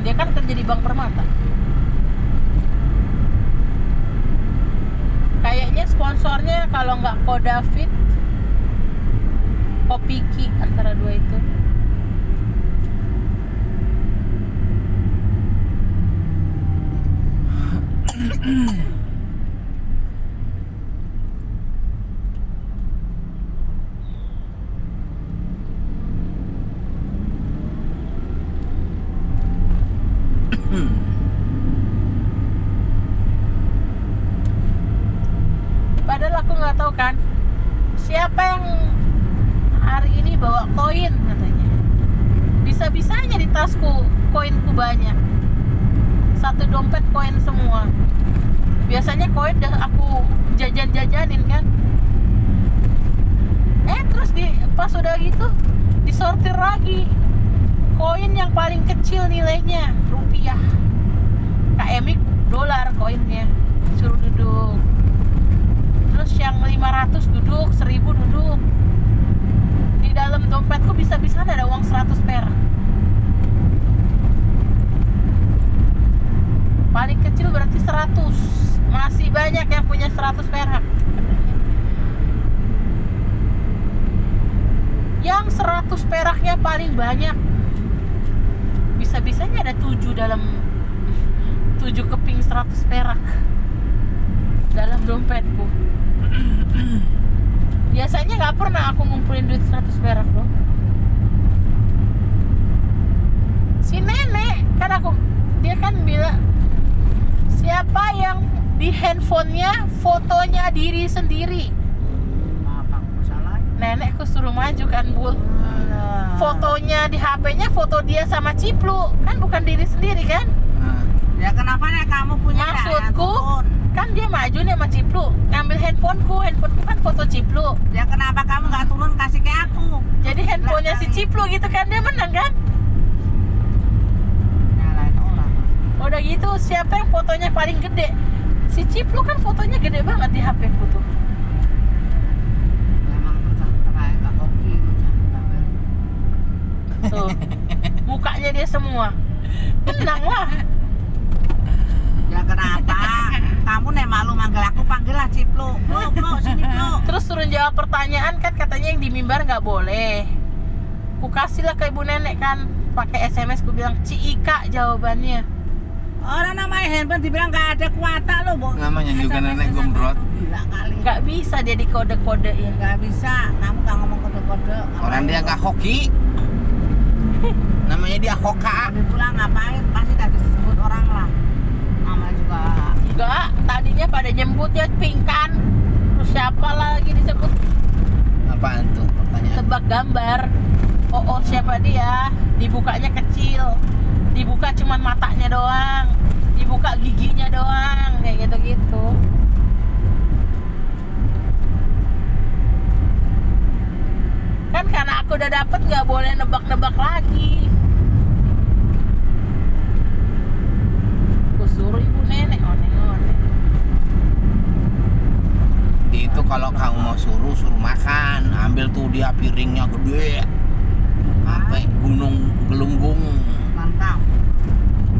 Dia kan kerja di Bank Permata. Kayaknya sponsornya kalau nggak Kodafit, Kopiki, antara dua itu. Padahal aku nggak tahu kan siapa yang hari ini bawa koin katanya. Bisa-bisanya di tasku koinku banyak. Satu dompet koin semua. Biasanya koin udah aku jajan-jajanin kan. Terus pas udah gitu disortir lagi. Koin yang paling kecil nilainya rupiah. KMI dolar koinnya. Suruh duduk. Terus yang 500 duduk, 1000 duduk. Di dalam dompetku bisa-bisa ada uang 100 perak. Paling kecil berarti 100. Masih banyak yang punya 100 perak. Yang 100 peraknya paling banyak. Bisa-bisanya ada 7 keping 100 perak dalam dompetku. Biasanya nggak pernah aku ngumpulin duit 100 perak loh. Si nenek kan dia kan bilang, siapa yang di handphonenya fotonya diri sendiri? Apa masalah? Nenekku suruh maju kan, Bul. Fotonya di HP-nya foto dia sama Ciplu, kan bukan diri sendiri kan? Ya kenapa nih kamu punya Maksudku handphone? kan dia maju nih sama Ciplu, ngambil handphoneku kan foto Ciplu. Ya kenapa kamu nggak turun kasih ke aku? Jadi handphonenya si Ciplu gitu kan, dia menang kan? Nyalain orang. Udah gitu siapa yang fotonya paling gede? Si Ciplu kan fotonya gede banget di HP ku tuh. Memang terakhir nggak hoki. Tuh. Mukanya dia semua. Menang lah. Ya kenapa? Kamu nih malu manggil aku, panggillah Ciplu. Bro, sini bro. Terus suruh jawab pertanyaan kan katanya yang di mimbar nggak boleh. Ku kasihlah ke ibu nenek kan, pakai SMS ku bilang Cika jawabannya. Orang namanya handphone dibilang nggak ada kuota loh, Bu. Namanya juga nenek gombrot. Gila kali. Nggak bisa dia dikode-kodein. Nggak bisa. Kamu nggak ngomong kode-kode. Orang dia nggak hoki. Namanya dia hoka. Kami pulang ngapain? Pasti tadi disebut orang lah. Namanya juga. Enggak, tadinya pada nyebut ya Pingkan. Terus siapa lagi disebut? Apaan tuh pertanyaan? Tebak gambar. Oh siapa dia? Dibukanya kecil. Dibuka cuman matanya doang. Dibuka giginya doang. Kayak gitu-gitu. Kan karena aku udah dapet nggak boleh nebak-nebak lagi. Aku suruh ibu nenek oneng-oneng. Itu kalau kamu mau suruh makan, ambil tuh dia piringnya gede. Sampai gunung gelunggung. Mantap.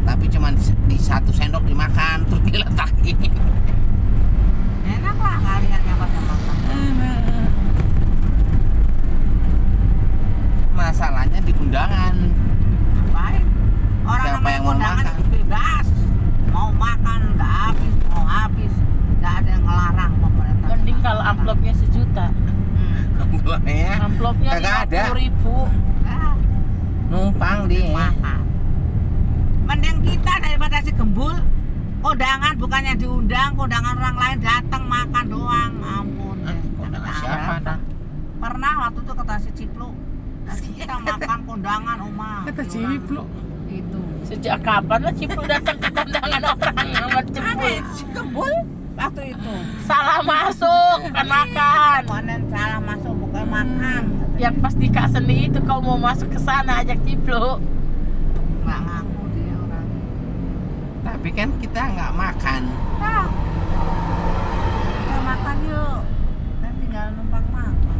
Tapi cuman di 1 sendok dimakan terus diletakin. Enak lah kalian yang makan. Masalahnya di undangan. Ngapain? Orang Siapa namanya yang mau undangan makan? bebas. Mau makan nggak habis, mau habis. Nggak ada yang ngelarang pemerintah. Mending kalau amplopnya 1 juta. Amplopnya Amplopnya kagak ada. 50.000. Nah, Numpang dia. makan. Mending kita daripada si gembul. Kondangan bukannya diundang, kondangan orang lain datang makan doang. Ampun. Kondangan siapa dah? Pernah waktu itu kata si Ciplu. Nanti kita makan kondangan Oma. Kata Di orang Ciplu. Itu. Sejak kapan lah Ciplu datang ke kondangan orang sama Ada Cipul? si gembul waktu itu. Salah masuk, bukan makan. Konen salah masuk bukan makan. Yang pas di Kak Seni itu kau mau masuk ke sana ajak Ciplu. Nggak ngaku dia orang. Tapi kan kita nggak makan. Nah, kita makan yuk. Kan tinggal numpang makan.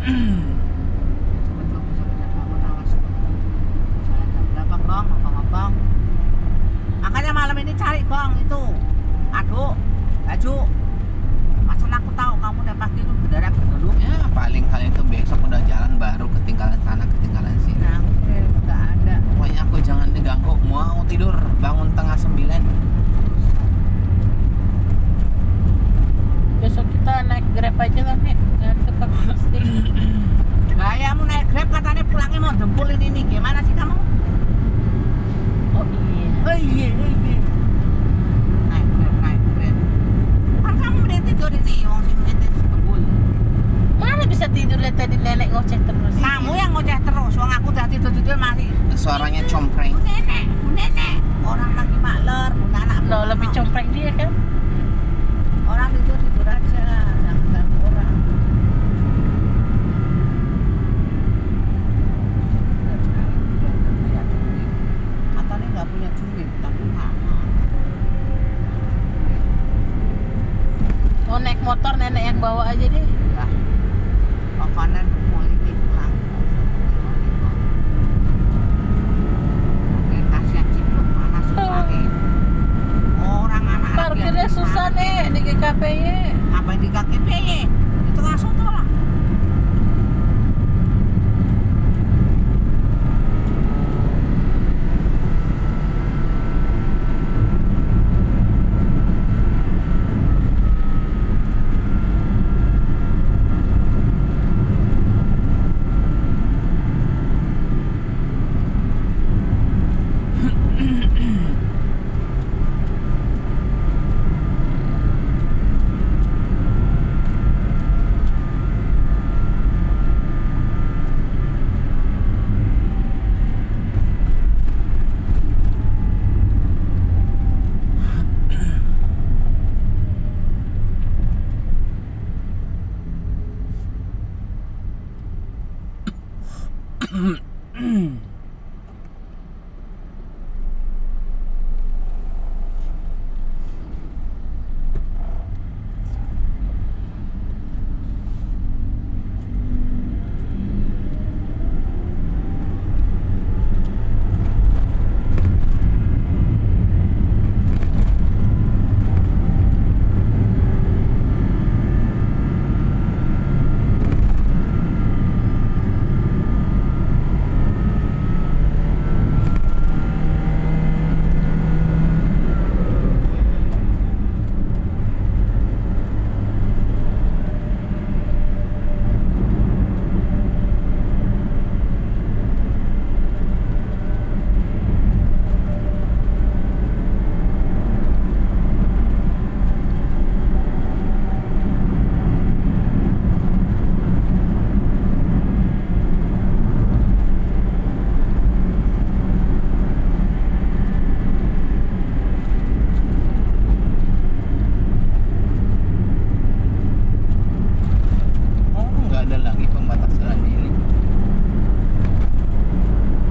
Cepet lo bisa banyak makan. ngumpulin ini gimana sih kamu? Oh iya. Oh iya. Naik Grab. Kan kamu udah tidur ini, wong sing ente kebul. Mana bisa tidur dari tadi nenek ngoceh terus. Kamu yang ngoceh terus, wong aku udah tidur masih. Suaranya compreng. Bu nenek. Orang lagi makler, bu anak. Loh, lebih compreng dia kan. Orang tidur aja, jangan ganggu orang. Katanya nggak punya duit, tapi mana? Mau naik motor nenek yang bawa aja deh. Ya, pokoknya politik pulang. Oke, kasihan Cipluk mana susahnya. Orang anak Parkirnya susah nih di GKPY. apa yang di KKP ya? Itu nggak soto lah. Oh, nggak ada lagi pembatas jalan ini.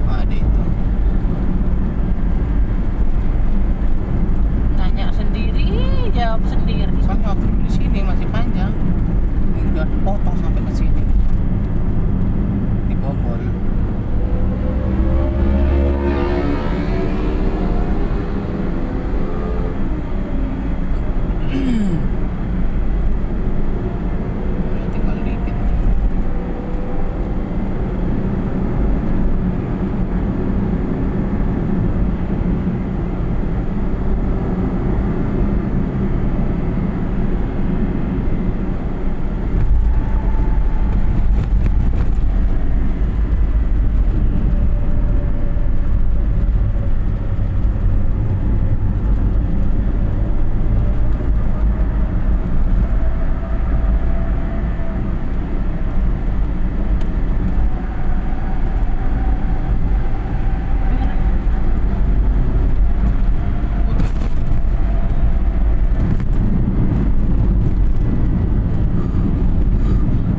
Ada itu. Tanya sendiri, jawab sendiri. Soalnya waktu di sini masih panjang. Ini udah potong sampai ke sini. Di Bogor. Tinggal dikit.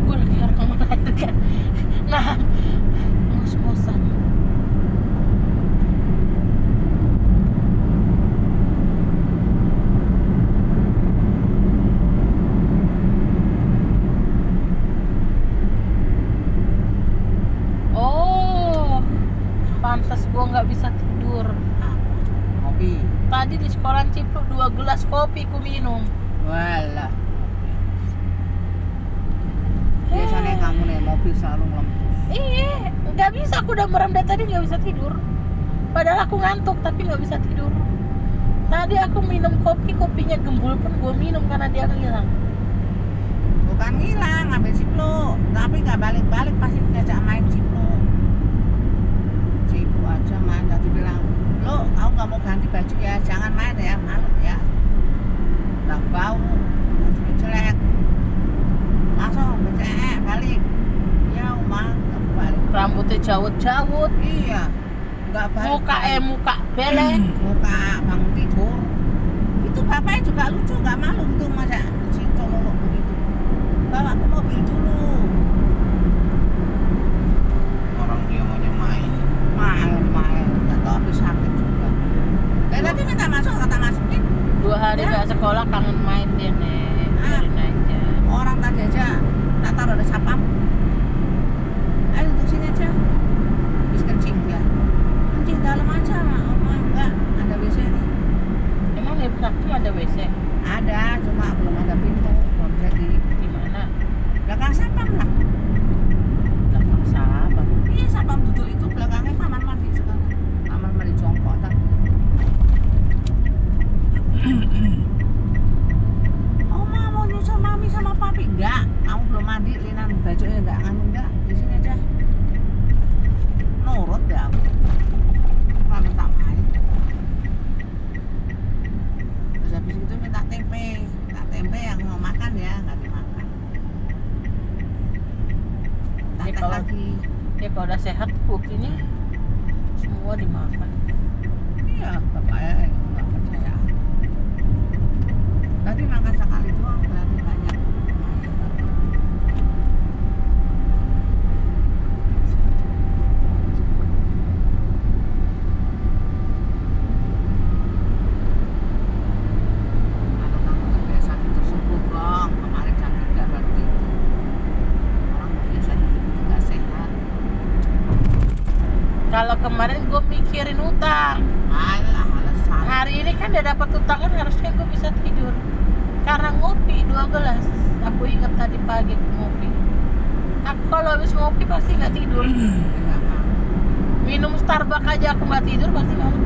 Gue lagi orang melahirkan. Nah, ngos-ngosan. Oh, pantas gue nggak bisa tidur. Kopi. Tadi di sekolah Cipluk 2 gelas kopi ku minum. Walah. Biasanya kamu nih mobil selalu ngelempus. Iya, nggak bisa, aku udah merem dari tadi nggak bisa tidur. Padahal aku ngantuk tapi nggak bisa tidur. Tadi aku minum kopi, kopinya gembul pun gue minum karena dia ngilang. Bukan ngilang, ngambil Cipluk, tapi nggak balik-balik pasti diajak main Cipluk. nggak mau ganti baju ya jangan main ya, malu ya. Udah bau, bajunya jelek. Langsung becek balik. Ya umang balik. Rambutnya jawut-jawut, Iya. Nggak balik. muka belek. Muka bangun tidur. Itu bapaknya juga lucu, nggak malu gitu masa si cololok begitu. Bawa ke mobil dulu. Orang dia maunya main. Main, nggak tahu habis sakit juga. Tadi minta masuk kata masukin. 2 hari Ya. nggak sekolah kangen main dia nih, biarin aja. Orang tadi aja tak taruh ada sapam. Ayo duduk sini aja. Habis kencing dia. Kencing dalam aja, Oma enggak ada WC nih. Emang di Praktum ada WC? Ada, cuma belum ada pintu, belum jadi. Di mana? Belakang sapam lah. Belakang sahabat. Iya sapam duduk itu belakangnya kamar mandi sekarang. Kamar mandi jongkok tadi. Oma mau nyusul mami sama papi? Enggak, kamu belum mandi, linan bajunya enggak nganu enggak. Di sini aja. Nurut deh aku. Kalau tak main. Terus habis itu minta tempe yang mau makan ya, nggak dimakan. Ya, Teh kalau- lagi. Ya kalau udah sehat buktinya semua dimakan. Iya, bapaknya nggak percaya. Tadi makan sekali doang, berarti banyak. Kalau kamu terbiasa tidur subuh, Bang. Kemarin jam 3 baru tidur. Orang biasa tidur itu nggak sehat. Kalau kemarin gue mikirin utang, Alah, alasan. hari ini kan udah dapat utang kan harusnya gue bisa tidur. Karena ngopi 2 gelas, aku ingat tadi pagi aku ngopi. Aku kalau habis ngopi pasti nggak tidur. Nggak mau. Minum Starbucks aja aku nggak tidur pasti malam.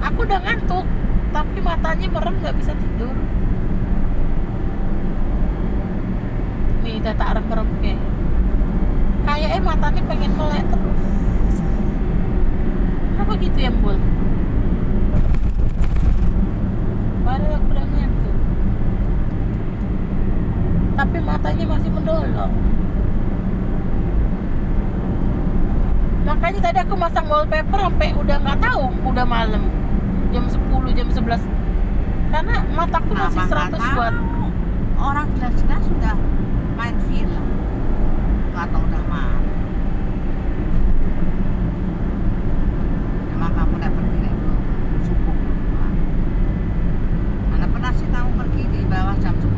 Aku udah ngantuk, tapi matanya merem nggak bisa tidur. Nih udah tak merem kayaknya matanya pengen melek terus. Kenapa gitu ya Bul? Padahal aku udah ngantuk, tapi matanya masih mendolong. Makanya tadi aku masang wallpaper sampai udah nggak tahu udah malam jam 10 jam 11 karena mataku masih Kenapa 100 nggak watt. tahu? Orang jelas-jelas sudah main film, nggak tahu udah malam. Emang kamu udah pergi nih belum? Subuh. Mana pernah sih kamu pergi di bawah jam 10?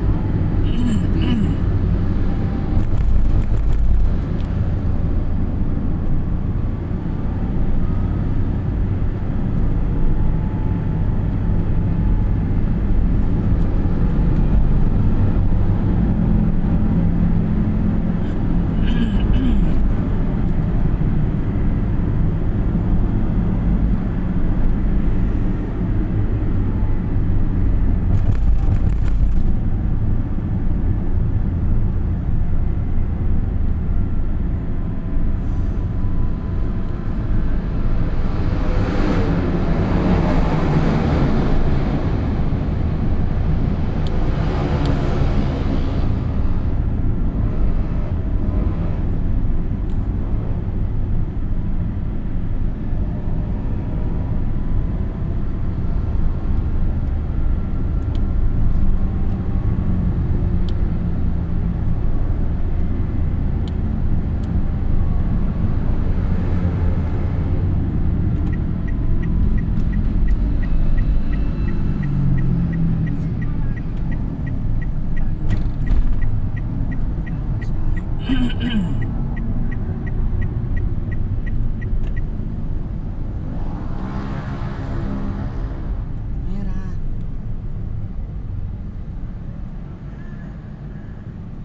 Merah.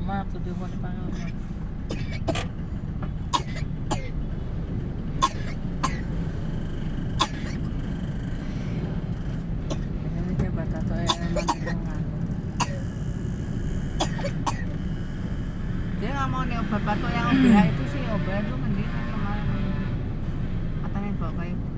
Ma tuh dia mau dipanggil Ma. Ini coba tato yang emang hidungan. Dia nggak mau nih obat batuk yang OBH itu sih, OBH itu mendingan kemarin. Katanya bawa kayu putih.